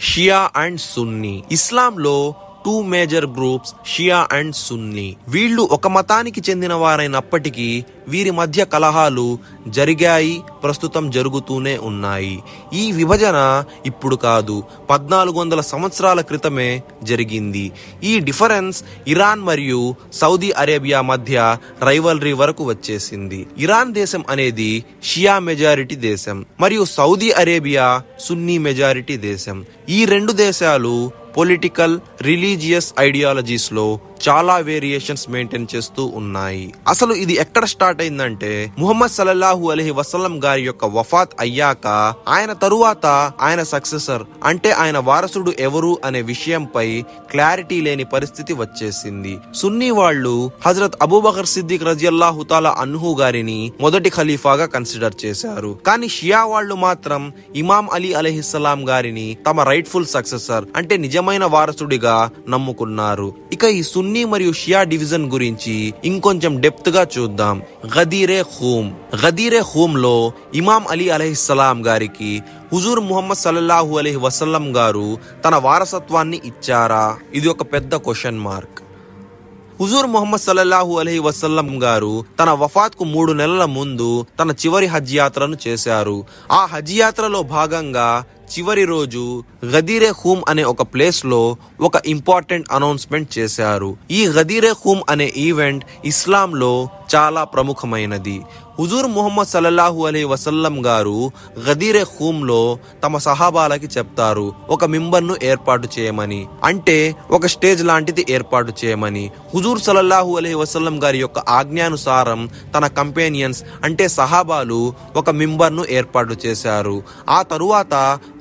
Shia and Sunni. ఇస్లాంలో 2 major groups, Shia and Sunni. వీళ్ళు ఒక మతానికి చెందిన వారైనప్పటికీ వీరి మధ్య కలహాలు జరిగాయి, ప్రస్తుతం జరుగుతూనే ఉన్నాయి. ఈ విభజన ఇప్పుడు కాదు, 1400 సంవత్సరాల క్రితమే జరిగింది. ఈ డిఫరెన్స్ ఇరాన్ మరియు సౌదీ అరేబియా మధ్య రైవల్రీ వరకు వచ్చేసింది. ఇరాన్ దేశం అనేది షియా మెజారిటీ దేశం మరియు సౌదీ అరేబియా సున్నీ మెజారిటీ దేశం. ఈ రెండు దేశాలు పొలిటికల్, రిలీజియస్ ఐడియాలజీస్ లో చాలా వేరియేషన్స్ మెయింటైన్ చేస్తూ ఉన్నాయి. అసలు ఇది ఎక్కడ స్టార్ట్ అయిందంటే ముహమ్మద్ సల్లల్లాహు అలైహి వసల్లం గారి యొక్క వఫాత్ అయ్యాక ఆయన తరువాత ఆయన సక్సెసర్ అంటే ఆయన వారసుడు ఎవరు అనే విషయంపై క్లారిటీ లేని పరిస్థితి వచ్చేసింది. సున్నీ వాళ్ళు హజరత్ అబూబకర్ సిద్దిక్ రజియల్లాహు తాలా అన్హు గారిని మొదటి ఖలీఫాగా కన్సిడర్ చేశారు. కానీ షియా వాళ్ళు మాత్రం ఇమాం అలీ అలైహిస్సలాం గారిని తమ రైట్ఫుల్ సక్సెసర్ అంటే నిజమైన వారసుడిగా నమ్ముకున్నారు. ఇక ఈ సున్నీ మరియు షియా డివిజన్ గురించి ఇంకొంచెం డెప్త్ గా చూద్దాం. గదీరే ఖూమ్ లో ఇమాం అలీ అలైహిస్సలాం గారికి హుజూర్ ముహమ్మద్ సల్లల్లాహు అలైహి వసల్లం గారు తన వారసత్వాన్ని ఇచ్చారా? ఇది ఒక పెద్ద క్వశ్చన్ మార్క్. హుజూర్ ముహమ్మద్ సల్లల్లాహు అలైహి వసల్లం గారు తన వఫాత్ కు 3 నెలల ముందు తన చివరి హజ్ యాత్రను చేశారు. ఆ హజ్ యాత్రలో భాగంగా చివరి రోజు గదీరే ఖూమ్ అనే ఒక ప్లేస్ లో ఒక ఇంపార్టెంట్ అనౌన్స్మెంట్ చేశారు. ఈ గదీరే ఖూమ్ అనే ఈవెంట్ ఇస్లాం లో చాలా ప్రముఖమైనది. హుజూర్ ముహమ్మద్ సల్లల్లాహు అలైహి వసల్లం గారు గదీరే ఖూమ్ లో తమ సహాబాలకి చెప్తారు ఒక మింబర్ను ఏర్పాటు చేయమని, అంటే ఒక స్టేజ్ లాంటిది ఏర్పాటు చేయమని. హుజూర్ సల్లల్లాహు అలైహి వసల్లం గారి యొక్క ఆజ్ఞానుసారం తన కంపెనియన్స్ అంటే సహాబాలు ఒక మింబర్ను ఏర్పాటు చేశారు. ఆ తరువాత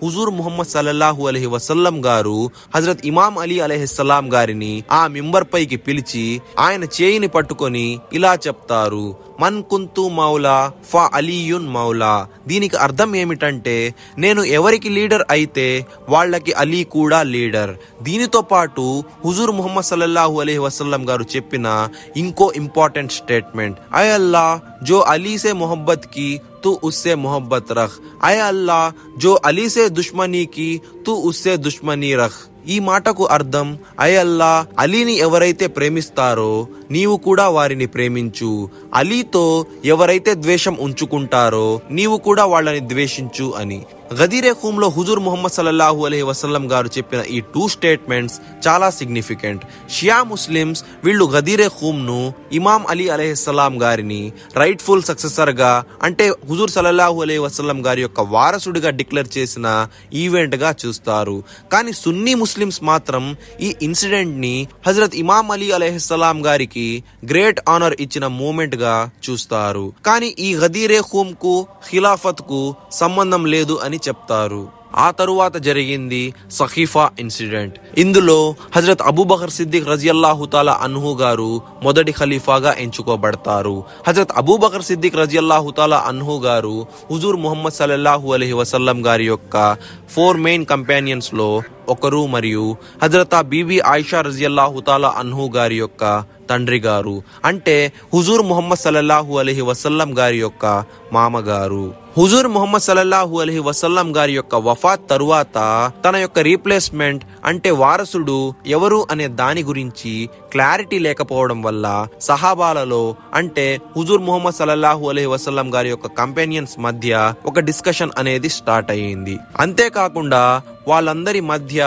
హుజూర్ ముహమ్మద్ సల్లల్లాహు అలైహి వసల్లం గారు హజరత్ ఇమాం అలీ అలైహిస్సలాం గారిని ఆ మింబర్ పైకి పిలిచి ఆయన చేయిని పట్టుకొని ఇలా చెప్తారు, మన్ కుంతు మౌలా ఫా అలీయున్ మౌలా. దీనికి అర్థం ఏమిటంటే నేను ఎవరికి లీడర్ అయితే వాళ్ళకి అలీ కూడా లీడర్. దీనితో పాటు హుజూర్ ముహమ్మద్ సల్లల్లాహు అలైహి వసల్లం గారు చెప్పిన ఇంకో ఇంపార్టెంట్ స్టేట్మెంట్, ఐ అల్లా జో అలీ సే మొహబ్బత్ కి तू उससे मोहब्बत रख, आय अल्लाह जो अली से दुश्मनी की तू उससे दुश्मनी रख. ఈ మాటకు అర్థం, అయ్ అల్లా అలీని ఎవరైతే ప్రేమిస్తారో నీవు కూడా వారిని ప్రేమించు, అలీతో ఎవరైతే ద్వేషం ఉంచుకుంటారో నీవు కూడా వాళ్ళని ద్వేషించు అని. గదీరే ఖూమ్ లో హుజూర్ ముహమ్మద్ సల్లల్లాహు అలైహి వసల్లం గారు చెప్పిన ఈ 2 స్టేట్మెంట్స్ చాలా సిగ్నిఫికెంట్. షియా ముస్లిమ్స్ వీళ్ళు గదీరే ఖూమ్ ను ఇమాం అలీ అలైహిస్సలాం గారిని రైట్ఫుల్ సక్సెసర్ గా అంటే హుజూర్ సల్లల్లాహు అలైహి వసల్లం గారి యొక్క వారసుడిగా డిక్లేర్ చేసిన ఈవెంట్ గా చూస్తారు. కానీ సున్నీ ముస్లిమ్స్ మాత్రం ఈ ఇన్సిడెంట్ ని హజరత్ ఇమాం అలీ అలైహిస్సలాం గారికి గ్రేట్ ఆనర్ ఇచ్చిన మూమెంట్ గా చూస్తారు. కానీ ఈ గదీరే ఖూమ్ కు ఖిలాఫత్ కు సంబంధం లేదు అని చెప్తారు. ఆ తరువాత జరిగింది సఖీఫా ఇన్సిడెంట్. ఇందులో హజరత్ అబూబకర్ సిద్దిక్ రజియల్లాహు తాలా అన్హు గారు మొదటి ఖలీఫాగా ఎంచుకోబడతారు. హజరత్ అబూబకర్ సిద్దిక్ రజియల్లాహు తాలా అన్హు గారు హుజూర్ ముహమ్మద్ సల్లల్లాహు అలైహి వసల్లం గారి యొక్క 4 మెయిన్ కంపానియన్స్ లో ఒకరు మరియు హజరత్ బీబీ ఆయిషా రజియల్లాహు తాలా అన్హు గారి యొక్క తండ్రి గారు, అంటే హుజూర్ ముహమ్మద్ సల్లల్లాహు అలైహి వసల్లం గారి యొక్క మామగారు. హుజూర్ ముహమ్మద్ సల్లల్లాహు అలైహి వసల్లం గారి యొక్క వఫాత్ తరువాత తన యొక్క రీప్లేస్మెంట్ అంటే వారసుడు ఎవరు అనే దాని గురించి క్లారిటీ లేకపోవడం వల్ల సహాబాలలో అంటే హుజూర్ ముహమ్మద్ సల్లల్లాహు అలైహి వసల్లం గారి యొక్క కంపెనియన్స్ మధ్య ఒక డిస్కషన్ అనేది స్టార్ట్ అయ్యింది. అంతేకాకుండా వాళ్ళందరి మధ్య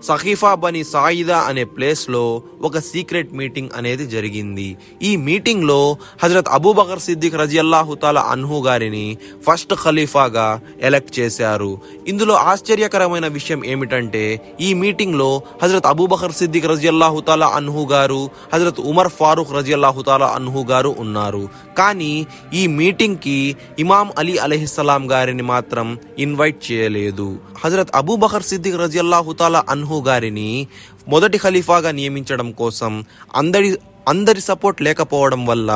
సఖీఫా బని సాయిదా అనే ప్లేస్ లో ఒక సీక్రెట్ మీటింగ్ అనేది జరిగింది. ఈ మీటింగ్ లో హజరత్ అబూబకర్ సిద్దిక్ రజియల్లాహు తాలా అన్హు గారిని ఫస్ట్ ఖలీఫాగా ఎలెక్ట్ చేశారు. ఇందులో ఆశ్చర్యకరమైన విషయం ఏమిటంటే ఈ మీటింగ్ లో హజరత్ అబూబకర్ సిద్దిక్ రజియల్లాహు తాలా అన్హు గారు, హజరత్ ఉమర్ ఫారూక్ రజియల్లాహు తాలా అన్హు గారు ఉన్నారు. కానీ ఈ మీటింగ్ కి ఇమాం అలీ అలైహిస్సలాం గారిని మాత్రం ఇన్వైట్ చేయలేదు. హజరత్ అబూబకర్ సిద్దిక్ రజియల్లాహు తాలా అన్హు గారిని మొదటి ఖలీఫాగా నియమించడం కోసం అందరి అందరి సపోర్ట్ లేకపోవడం వల్ల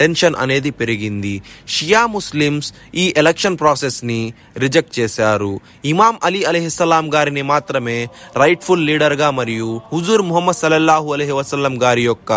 టెన్షన్ అనేది పెరిగింది. షియా ముస్లిమ్స్ ఈ ఎలక్షన్ ప్రాసెస్ ని రిజెక్ట్ చేశారు. ఇమాం అలీ అలైహిస్సలాం గారిని మాత్రమే రైట్ఫుల్ లీడర్ గా మరియు హుజూర్ ముహమ్మద్ సల్లల్లాహు అలైహి వసల్లం గారి యొక్క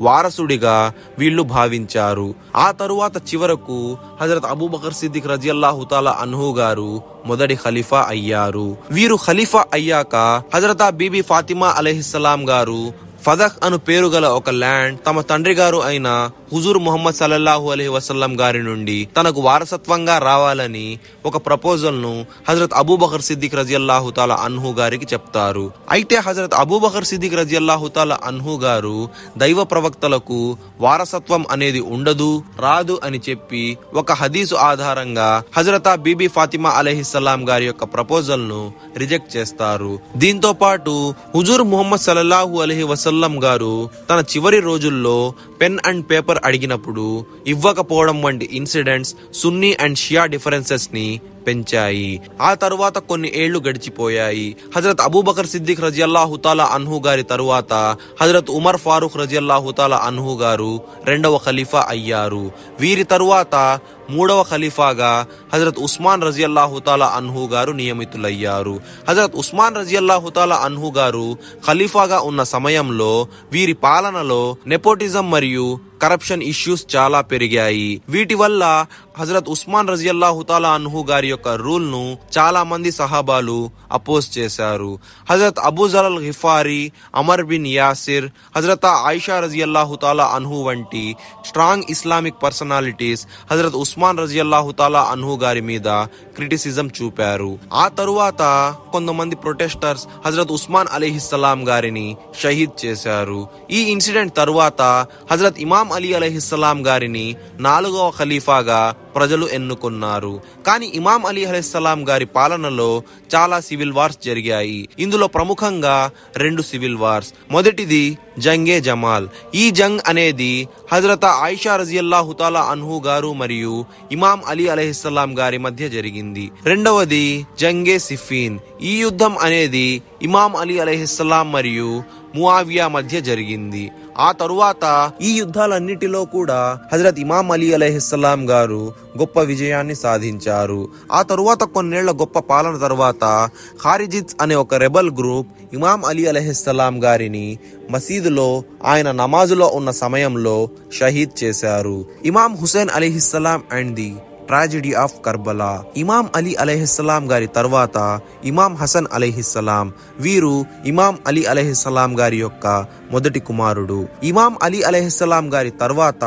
వారసుడిగా వీళ్ళు భావించారు. ఆ తరువాత చివరకు హజరత్ అబూబకర్ సిద్దిక్ రజియల్లాహు తాలా అన్హు గారు మొదటి ఖలీఫా అయ్యారు. వీరు ఖలీఫా అయ్యాక హజరత్ బీబీ ఫాతిమా అలైహిస్సలాం గారు ఫదహ్ అను పేరు గల ఒక ల్యాండ్ తమ తండ్రి గారు అయిన హుజూర్ ముహమ్మద్ సల్లల్లాహు అలైహి వసల్లం గారి నుండి తనకు వారసత్వంగా రావాలని ఒక ప్రపోజల్ ను హజరత్ అబూబకర్ సిద్దిక్ రజియల్లాహు తాలా అన్హు గారికి చెప్తారు. అయితే హజరత్ అబూబకర్ సిద్దిక్ రజియల్లాహు తాలా అన్హు గారు దైవ ప్రవక్తలకు వారసత్వం అనేది ఉండదు, రాదు అని చెప్పి ఒక హదీసు ఆధారంగా హజరత్ బీబీ ఫాతిమా అలైహిస్సలాం గారి యొక్క ప్రపోజల్ ను రిజెక్ట్ చేస్తారు. దీంతో పాటు హుజూర్ ముహమ్మద్ సల్లల్లాహు అలైహి వసల్లం గారు తన చివరి రోజుల్లో పెన్ అండ్ పేపర్ అడిగినప్పుడు ఇవ్వకపోవడం వంటి incidents Sunni and Shia differences ని పెంచాయి. ఆ తరువాత కొన్ని ఏళ్లు గడిచిపోయాయి. హజరత్ అబూబకర్ సిద్దిక్ రజియల్లాహు తాలా అన్హు గారి తరువాత హజరత్ ఉమర్ ఫారూక్ రజియల్లాహు తాలా అన్హు గారు రెండవ ఖలీఫా అయ్యారు. వీరి తరువాత మూడవ ఖలీఫాగా హజరత్ ఉస్మాన్ రజియల్లాహు తాలా అన్హు గారు నియమితులయ్యారు. హజరత్ ఉస్మాన్ రజియల్లాహు తాలా అన్హు గారు ఖలీఫాగా ఉన్న సమయంలో వీరి పాలనలో నెపోటిజం మరియు కరప్షన్ ఇష్యూస్ చాలా పెరిగాయి. వీటి వల్ల హజరత్ ఉస్మాన్ రజియల్లాహు తాలా అన్హు గారి యొక్క రూల్ ను చాలా మంది సహాబాలు అపోజ్ చేశారు. హజరత్ Abu Zar al Ghifari, Ammar bin Yasir, హజరత్ ఆయిషా రజియల్లాహు తాలా అన్హు వంటి స్ట్రాంగ్ ఇస్లామిక్ పర్సనాలిటీస్ హజరత్ ఉస్మాన్ రజియల్లాహు తాలా అన్హు గారి మీద క్రిటిసిజం చూపారు. ఆ తరువాత కొంతమంది ప్రొటెస్టర్స్ హజరత్ ఉస్మాన్ అలైహిస్సలాం గారిని షహీద్ చేశారు. ఈ ఇన్సిడెంట్ తరువాత హజరత్ ఇమాం అలీ అలైహిస్సలాం గారిని 4వ ఖలీఫాగా ప్రజలు ఎన్నుకున్నారు. కానీ ఇమాం అలీ అలైహిస్సలాం గారి పాలనలో చాలా సివిల్ వార్స్ జరిగాయి. ఇందులో ప్రముఖంగా 2 సివిల్ వార్స్. మొదటిది జంగే జమాల్. ఈ జంగ్ అనేది హజరత్ ఆయిషా రజియల్లాహు తాలా అన్హు గారు మరియు ఇమాం అలీ అలైహిస్సలాం గారి మధ్య జరిగింది. రెండవది జంగే సిఫీన్. ఈ యుద్ధం అనేది ఇమాం అలీ అలైహిస్సలాం మరియు ముఆవియా మధ్య జరిగింది. ఆ తరువాత ఈ యుద్ధాలన్నిటిలో కూడా హజరత్ ఇమాం అలీ అలైహిస్సలాం గారు గొప్ప విజయాన్ని సాధించారు. ఆ తరువాత కొన్నేళ్ల గొప్ప పాలన తరువాత ఖారిజిత్స్ అనే ఒక రెబల్ గ్రూప్ ఇమాం అలీ అలైహిస్సలాం గారిని మసీదులో ఆయన నమాజులో ఉన్న సమయంలో షహీద్ చేశారు. ఇమాం హుసేన్ అలైహిస్సలాం and the tragedy of Karbala. Imam Ali అలైహిస్సలాం గారి తర్వాత ఇమాం హసన్ అలైహిస్సలాం. వీరు ఇమాం అలీ అలైహిస్సలాం గారి యొక్క మొదటి కుమారుడు. ఇమాం అలీ అలైహిస్సలాం గారి తర్వాత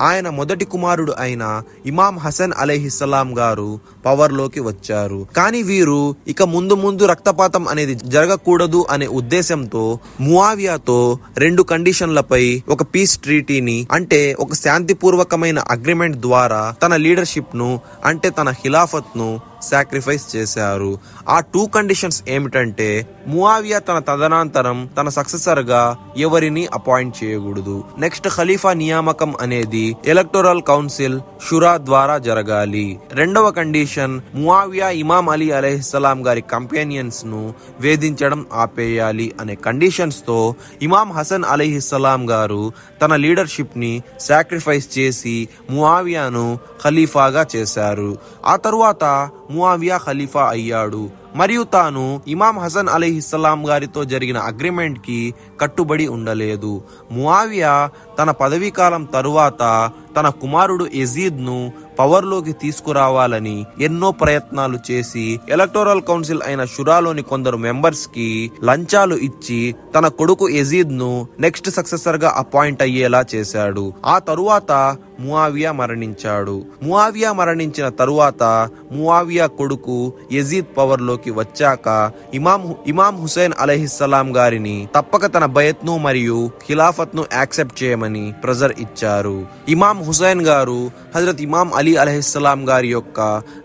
ఆయన మొదటి కుమారుడు అయిన ఇమాం హసన్ అలైహిస్సలాం గారు పవర్ లోకి వచ్చారు. కానీ వీరు ఇక ముందు ముందు రక్తపాతం అనేది జరగకూడదు అనే ఉద్దేశంతో ముఆవియాతో 2 కండిషన్లపై ఒక పీస్ ట్రీటీని, అంటే ఒక శాంతిపూర్వకమైన అగ్రిమెంట్ ద్వారా తన లీడర్షిప్ ను, అంటే తన ఖిలాఫత్ ను సాక్రిఫైస్ చేశారు. ఆ 2 కండిషన్స్ ఏమిటంటే ముఆవియా తన తదనంతరం తన సక్సెసర్ గా ఎవరిని అపాయింట్ చేయకూడదు. నెక్స్ట్ ఖలీఫా నియామకం అనేది ఎలక్టోరల్ కౌన్సిల్ షురా ద్వారా జరగాలి. రెండవ కండిషన్ ముఆవియా ఇమాం అలీ అలైహిస్సలాం గారి కంపానియన్స్ ను వేధించడం ఆపేయాలి అనే కండిషన్స్ తో ఇమాం హసన్ అలైహిస్సలాం గారు తన లీడర్షిప్ ని సాక్రిఫైస్ చేసి ముఆవియాను ఖలీఫాగా చేశారు. ఆ తరువాత ముఆవియా ఖలీఫా అయ్యాడు మరియు తాను ఇమాం హసన్ అలైహిస్సలాం గారితో జరిగిన అగ్రిమెంట్ కి కట్టుబడి ఉండలేదు. ముఆవియా తన పదవీ కాలం తరువాత తన కుమారుడు యజీద్ ను పవర్ లోకి తీసుకురావాలని ఎన్నో ప్రయత్నాలు చేసి ఎలక్టోరల్ కౌన్సిల్ అయిన షురాలోని కొందరు మెంబర్స్ కి లంచాలు ఇచ్చి తన కొడుకు యజీద్ ను నెక్స్ట్ సక్సెసర్ గా అపాయింట్ అయ్యేలా చేశాడు. ఆ తరువాత ముఆవియా మరణించాడు. ముఆవియా మరణించిన తరువాత ముఆవియా కొడుకు యజీద్ పవర్ లోకి వచ్చాక ఇమాం హుసేన్ అలైహిస్సలాం గారిని తప్పక తన బయత్ ను మరియు ఖిలాఫత్ ను యాక్సెప్ట్ చేయమని ప్రెజర్ ఇచ్చారు. ఇమాం హుసేన్ గారు హజరత్ ఇమాం అలీ అలైహిస్సలాం గారి యొక్క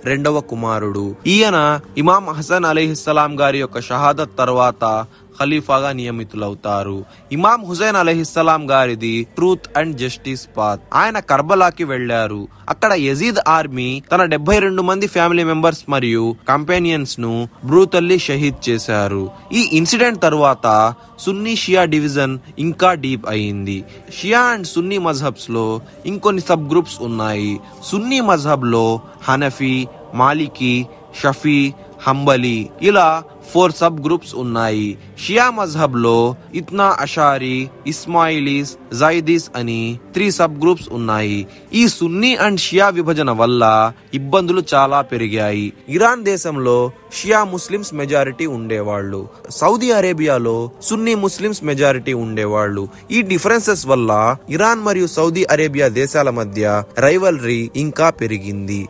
2వ కుమారుడు. ఈయన ఇమాం హసన్ అలైహిస్సలాం గారి యొక్క షహాదత్ తర్వాత ఖలీఫాగా నియమితులవుతారు. ఇమాం హుసైన్ అలైహిస్సలాం గారిది ట్రూత్ అండ్ జస్టిస్ పాత్. ఆయన కర్బలాకి వెళ్లారు. అక్కడ యజీద్ ఆర్మీ తన 72 మంది ఫ్యామిలీ మెంబర్స్ మరియు కంపానియన్స్ ను బ్రూతల్లీ షహీద్ చేశారు. ఈ ఇన్సిడెంట్ తరువాత సున్నీ షియా డివిజన్ ఇంకా డీప్ అయింది. షియా అండ్ సున్నీ మజహబ్స్ లో ఇంకొన్ని సబ్ గ్రూప్స్ ఉన్నాయి. సున్నీ మజహబ్ లో హనఫీ, మాలికీ, షఫీ, హంబలి ఇలా 4 సబ్ గ్రూప్స్ ఉన్నాయి. షియా మజహబ్ లో ఇత్నా అషారీ, ఇస్మాయిలీస్, జైదీస్ అని 3 సబ్ గ్రూప్స్ ఉన్నాయి. ఈ సున్నీ అండ్ షియా విభజన వల్ల ఇబ్బందులు చాలా పెరిగాయి. ఇరాన్ దేశంలో షియా ముస్లిమ్స్ మెజారిటీ ఉండేవాళ్ళు. సౌదీ అరేబియాలో సున్నీ ముస్లిమ్స్ మెజారిటీ ఉండేవాళ్ళు. ఈ డిఫరెన్సెస్ వల్ల ఇరాన్ మరియు సౌదీ అరేబియా దేశాల మధ్య రైవల్రీ ఇంకా పెరిగింది.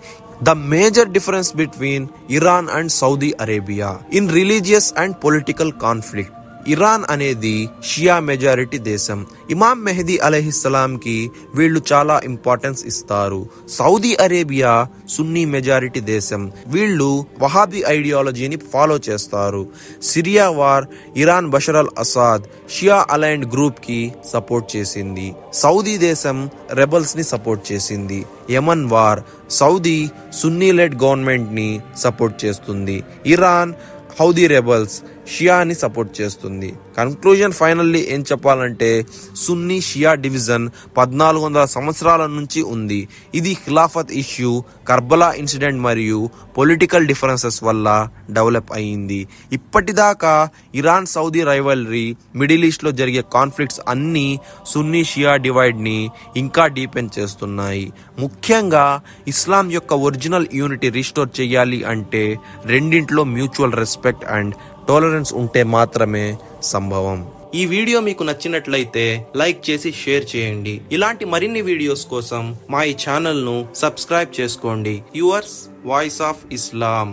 The major difference between Iran and Saudi Arabia in religious and political conflict. Iran అనేది షియా మెజారిటీ దేశం. ఇమాం మెహదీ అలైహిస్సలాం కి వీళ్ళు చాలా ఇంపార్టెన్స్ ఇస్తారు. సౌదీ అరేబియా సున్నీ మెజారిటీ దేశం. వీళ్ళు వహాబీ ఐడియాలజీని ఫాలో చేస్తారు. Syria war Iran Bashar al Assad Shia aligned group కి సపోర్ట్ చేసింది. సౌదీ దేశం రెబల్స్ ని సపోర్ట్ చేసింది. Yemen war Saudi Sunni led government ని సపోర్ట్ చేస్తుంది. ఇరాన్ హౌదీ రెబల్స్ షియాని సపోర్ట్ చేస్తుంది. కన్క్లూజన్ ఫైనల్లీ ఏం చెప్పాలంటే సున్నీ షియా డివిజన్ 1400 సంవత్సరాల నుంచి ఉంది. ఇది ఖిలాఫత్ ఇష్యూ, కర్బలా ఇన్సిడెంట్ మరియు పొలిటికల్ డిఫరెన్సెస్ వల్ల డెవలప్ అయ్యింది. ఇప్పటిదాకా Iran Saudi rivalry, middle east లో జరిగే కాన్ఫ్లిక్ట్స్ అన్ని సున్నీ షియా డివైడ్ ని ఇంకా డీపెన్ చేస్తున్నాయి. ముఖ్యంగా ఇస్లాం యొక్క ఒరిజినల్ యూనిటీ రిస్టోర్ చేయాలి అంటే రెండింటిలో మ్యూచువల్ రెస్పెక్ట్ అండ్ టాలరెన్స్ ఉంటే మాత్రమే సంభవం. ఈ వీడియో మీకు నచ్చినట్లయితే లైక్ చేసి షేర్ చేయండి. ఇలాంటి మరిన్ని వీడియోస్ కోసం మా ఈ ఛానల్ ను సబ్స్క్రైబ్ చేసుకోండి. Yours voice of Islam.